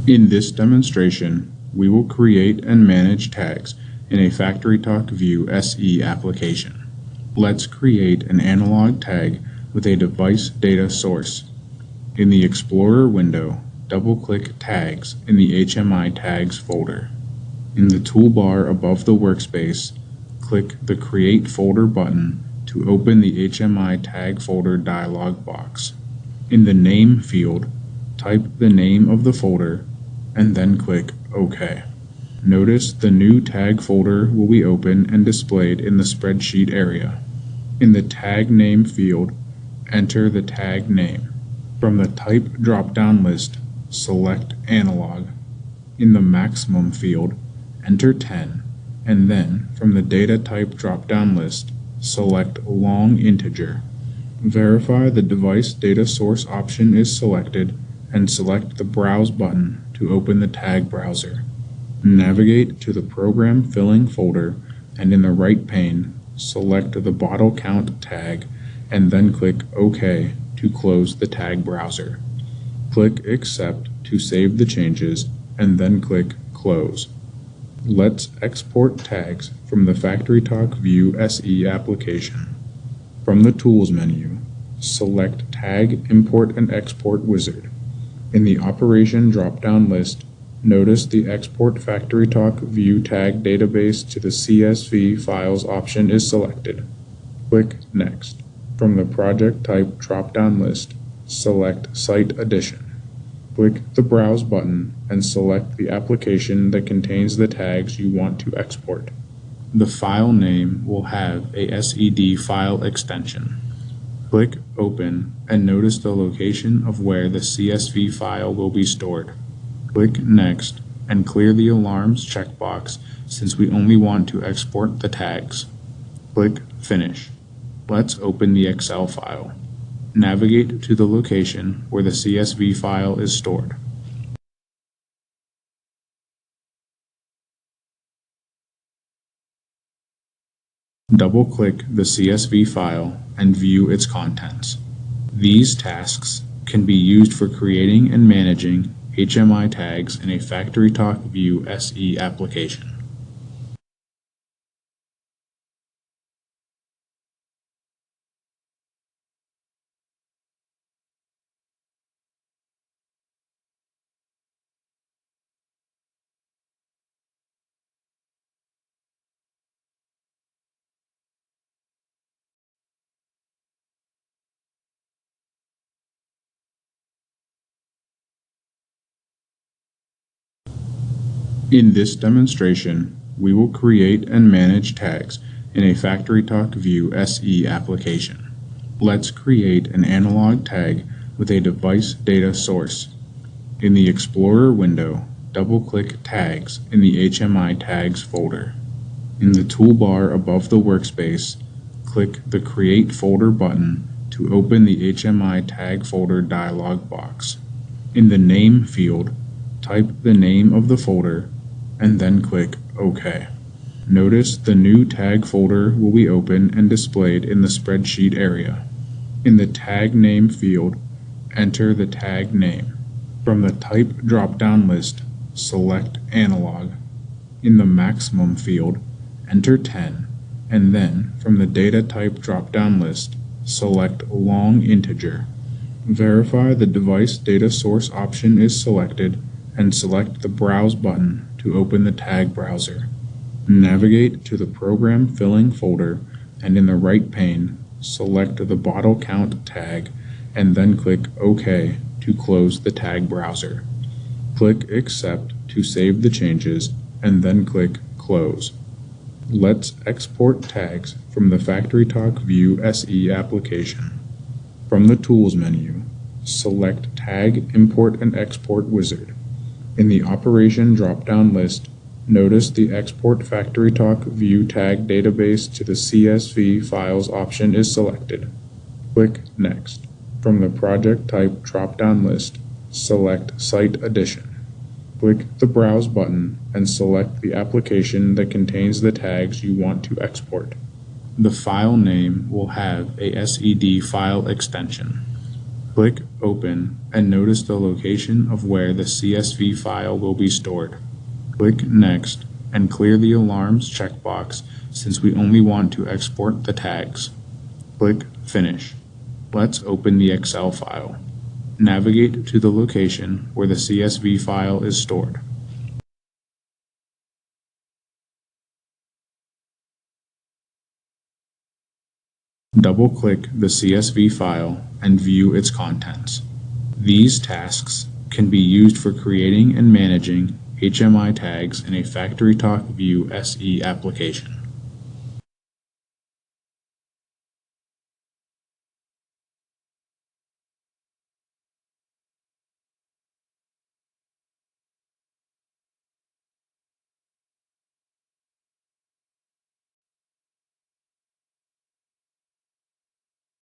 In this demonstration, we will create and manage tags in a FactoryTalk View SE application. Let's create an analog tag with a device data source. In the Explorer window, double-click Tags in the HMI Tags folder. In the toolbar above the workspace, click the Create Folder button to open the HMI Tag Folder dialog box. In the Name field, type the name of the folder and then click OK. Notice the new tag folder will be open and displayed in the spreadsheet area. In the Tag Name field, enter the tag name. From the Type drop-down list, select Analog. In the Maximum field, enter 10, and then from the Data Type drop-down list, select Long Integer. Verify the device data source option is selected and select the Browse button to open the tag browser. Navigate to the Program Filling folder and in the right pane, select the Bottle Count tag and then click OK to close the tag browser. Click Accept to save the changes and then click Close. Let's export tags from the FactoryTalk View SE application. From the Tools menu, select Tag Import and Export Wizard. In the Operation drop-down list, notice the Export FactoryTalk View Tag Database to the CSV Files option is selected. Click Next. From the Project Type drop-down list, select Site Edition. Click the Browse button and select the application that contains the tags you want to export. The file name will have a SED file extension. Click Open and notice the location of where the CSV file will be stored. Click Next and clear the Alarms checkbox since we only want to export the tags. Click Finish. Let's open the Excel file. Navigate to the location where the CSV file is stored. Double-click the CSV file and view its contents. These tasks can be used for creating and managing HMI tags in a FactoryTalk View SE application. In this demonstration, we will create and manage tags in a FactoryTalk View SE application. Let's create an analog tag with a device data source. In the Explorer window, double-click Tags in the HMI Tags folder. In the toolbar above the workspace, click the Create Folder button to open the HMI Tag Folder dialog box. In the Name field, type the name of the folder and then click OK. Notice the new tag folder will be open and displayed in the spreadsheet area. In the Tag Name field, enter the tag name. From the Type drop-down list, select Analog. In the Maximum field, enter 10, and then from the Data Type drop-down list, select Long Integer. Verify the device data source option is selected and select the Browse button to open the tag browser. Navigate to the Program Filling folder and in the right pane, select the Bottle Count tag and then click OK to close the tag browser. Click Accept to save the changes and then click Close. Let's export tags from the FactoryTalk View SE application. From the Tools menu, select Tag Import and Export Wizard. In the Operation drop-down list, notice the Export FactoryTalk View Tag Database to the CSV Files option is selected. Click Next. From the Project Type drop-down list, select Site Edition. Click the Browse button and select the application that contains the tags you want to export. The file name will have a SED file extension. Click Open and notice the location of where the CSV file will be stored. Click Next and clear the Alarms checkbox since we only want to export the tags. Click Finish. Let's open the Excel file. Navigate to the location where the CSV file is stored. Double-click the CSV file and view its contents. These tasks can be used for creating and managing HMI tags in a FactoryTalk View SE application.